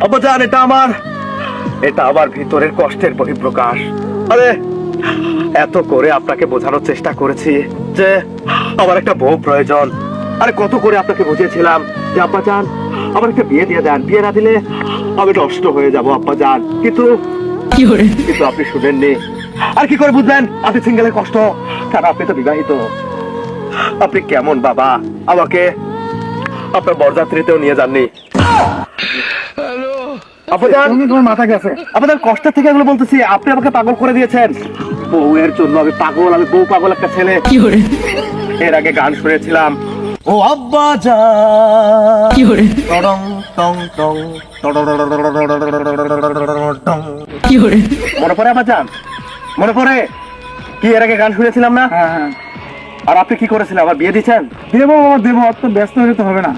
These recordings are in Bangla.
আব্বাজান, এটা আমার ভিতরের কষ্টের বহিঃপ্রকাশ। আরে এত করে আপনাকে বোঝানোর চেষ্টা করেছি যে আমার একটা বউ প্রয়োজন। আরে কত করে আপনাকে বুঝিয়েছিলাম যে আব্বাজান আমার একটা বিয়ে দিয়ে দেন, বিয়ে না দিলে আমি নষ্ট হয়ে যাবো আব্বাজান। কিন্তু আপনি শুনেননি। আর কি করে বুঝবেন আপনি সিঙ্গেলের কষ্ট? কারণ আপনি তো বিবাহিত। আপনি কেমন বাবা, আমাকে আপনার বরযাত্রীতেও নিয়ে যাননি। তোমার মাথা গেছে। আপনাদের কষ্টের থেকে এগুলো বলতেছি। আপনি আমাকে পাগল করে দিয়েছেন। বউয়ের জন্য আমি পাগল, আমি বউ পাগল একটা ছেলে। এর আগে গান শুনেছিলাম, ও আব্বাজান টং টং টং, মনে পড়ে আব্বাজান? মনে পড়ে কি এর আগে গান শুনেছিলাম না? আর আপনি কি করেছিলেন? আবার বিয়ে দিচ্ছেন? দেবো অত ব্যস্ত হলে তো হবে না।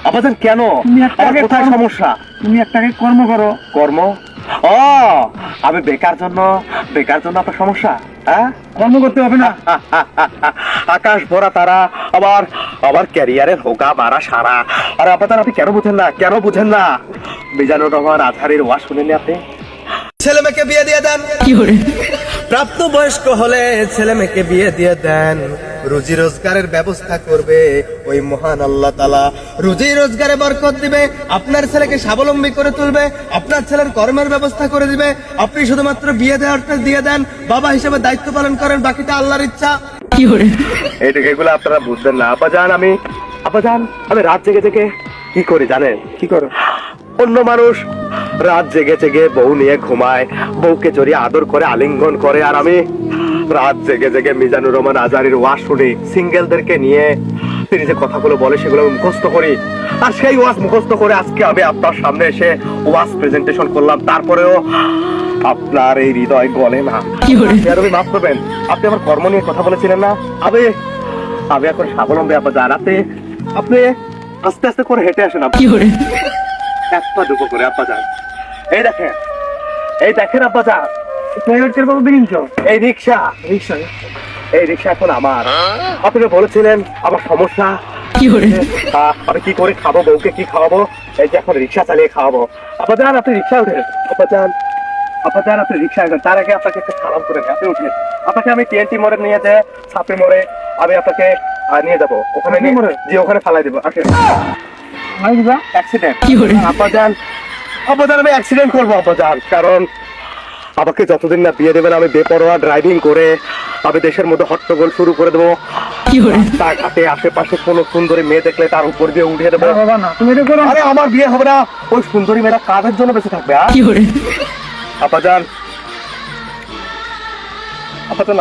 আব্বাজান কেন? আমার কোথায় সমস্যা? তুমি একটাকে কর্ম করো। কর্ম? ও আমি বেকার জন্য আপনার সমস্যা? হ্যাঁ, কর্ম করতে হবে না। আকাশ ভরা তারা, আবার ক্যারিয়ারের হোগা মারা সারা। আর আপনার আপনি কেন বুঝেন না? মিজানুর রহমান আজহারের ওয়াজ শুনেননি আপনি? ছেলে মেয়েকে বিয়ে দিয়ে দেন, প্রাপ্ত বয়স্ক হলে ছেলে মেয়েকে বিয়ে দিয়ে দেন। রুজি রোজগারের ব্যবস্থা করবে ওই মহান আল্লাহ তাআলা। রুজি রোজগারে বরকত দিবে, আপনার ছেলেকে স্বাবলম্বী করে তুলবে, আপনার ছেলের কর্মের ব্যবস্থা করে দিবে। আপনি শুধুমাত্র বিয়ে দেওয়ারটা দিয়ে দেন, বাবা হিসেবে দায়িত্ব পালন করেন, বাকিটা আল্লাহর ইচ্ছা। এগুলো আপনারা বুঝবেন না। আব্বাজান আমি রাত জেগে কি করি জানেন? কি করো? অন্য মানুষ রাত জেগে বউ নিয়ে ঘুমায়, বউকে জড়িয়ে আদর করে, আলিঙ্গন করে, আর আমি রাত জেগে মিজানুর রহমান আজহারীর ওয়াজ শুনি। সিঙ্গেলদেরকে নিয়ে তিনি যে কথাগুলো বলে সেগুলো মুখস্থ করি, আর সেই ওয়াজ মুখস্থ করে আজকে আমি আপনার সামনে এসে ওয়াজ প্রেজেন্টেশন করলাম। তারপরেও আপনার এই হৃদয় গলে না। মাফ করবেন, আপনি আমার কর্ম নিয়ে কথা বলেছিলেন না? আমি এখন স্বাবলম্বী আব্বাজান। আপনি আস্তে আস্তে করে হেঁটে আসেন, এক পা দুপো করে আব্বাজান। এই দেখেন আব্বাজান, এই রিক্সা এখন আমার। আপনি বলেছিলেন আমার সমস্যা, আমি কি করে খাবো, বউকে কি খাওয়াবো? এই যে এখন রিক্সা চালিয়ে খাওয়াবো। আব্বাজান আপনি রিক্সা উঠেন। আব্বাজান আপনি রিক্সা উঠেন। তার আগে আপনাকে একটা সালাম করে আপনি উঠেন। আপনাকে আমি TNT মোড়ে নিয়ে যাই, ছাপে মোড়ে আমি আপনাকে নিয়ে যাবো। ওখানে ওখানে ফালাই দেবো। আব্বাজান আমি অ্যাক্সিডেন্ট করবো আব্বাজান, কারণ আমাকে যতদিন না বিয়ে দেবেন আমি বেপরোয়া ড্রাইভিং করে আমি দেশের মধ্যে হট্টগোল শুরু করে দেবো। তার ঘাটে আশেপাশে কোন সুন্দরী মেয়ে দেখলে তার উপর দিয়ে উঠিয়ে দেবো। আরে আমার বিয়ে হবে না, ওই সুন্দরী মেয়েরা কাদের জন্য বেঁচে থাকবে? আব্বাজান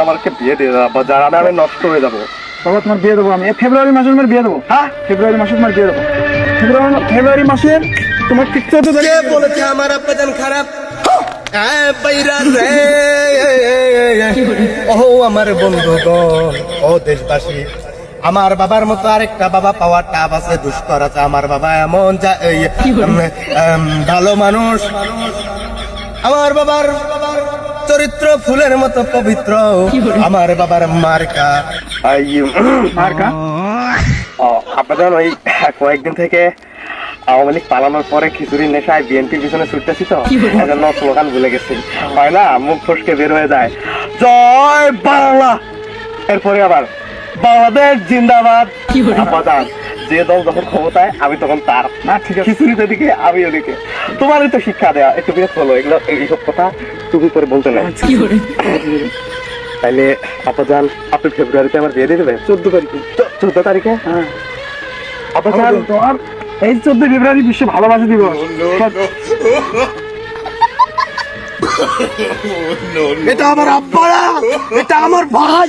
আমাকে বিয়ে দিয়ে দেবো আব্বাজান, আমি নষ্ট হয়ে যাবো। বাবা তোমার বিয়ে দেবো আমি ফেব্রুয়ারি মাসে, তোমার বিয়ে দেবো। হ্যাঁ, ফেব্রুয়ারি মাসে তোমার বিয়ে দেবো। ফেব্রুয়ারি মাসে তোমার ঠিক বলেছে আমার আব্বাজান খারাপ। ও আমার বন্ধুগণ, ও দেশবাসী, আমার বাবার মতো আরেকটা বাবা পাওয়ার টাপ আছে, দুষ্কর আছে। আমার বাবা এমন ভালো মানুষ। আমার বাবার চরিত্র ফুলের মতো পবিত্র। আমার বাবার মার্কা আপনাদের ওই কয়েকদিন থেকে আওয়ামী লীগ পালানোর পরে খিচুড়ির নেশায় বিএনপির পিছনে ছুটতেছি, তো এজন্য স্লোগান ভুলে গেছি। হয় না, মুখ ফসকে বের হয়ে যায়, জয় বাংলা, এরপরে আবার বাংলাদেশ জিন্দাবাদ। আব্বাজান যে দল যখন ক্ষমতায় আমি তখন তার। খিচুড়িতে দিকে আমি ওদিকে। তোমারই তো শিক্ষা দেয়া, একটু বেশ বলো এগুলো, এইসব কথা তুমি করে বলতে নাই। তাইলে আব্বাজান আপনি ফেব্রুয়ারিতে আমার বিয়ে দিয়ে দেবেন? 14 তারিখে? হ্যাঁ আব্বাজান, তোমার এই 14 ফেব্রুয়ারি বিশ্ব ভালোবাসা দিবস। এটা আমার আব্বা না, এটা আমার ভাই।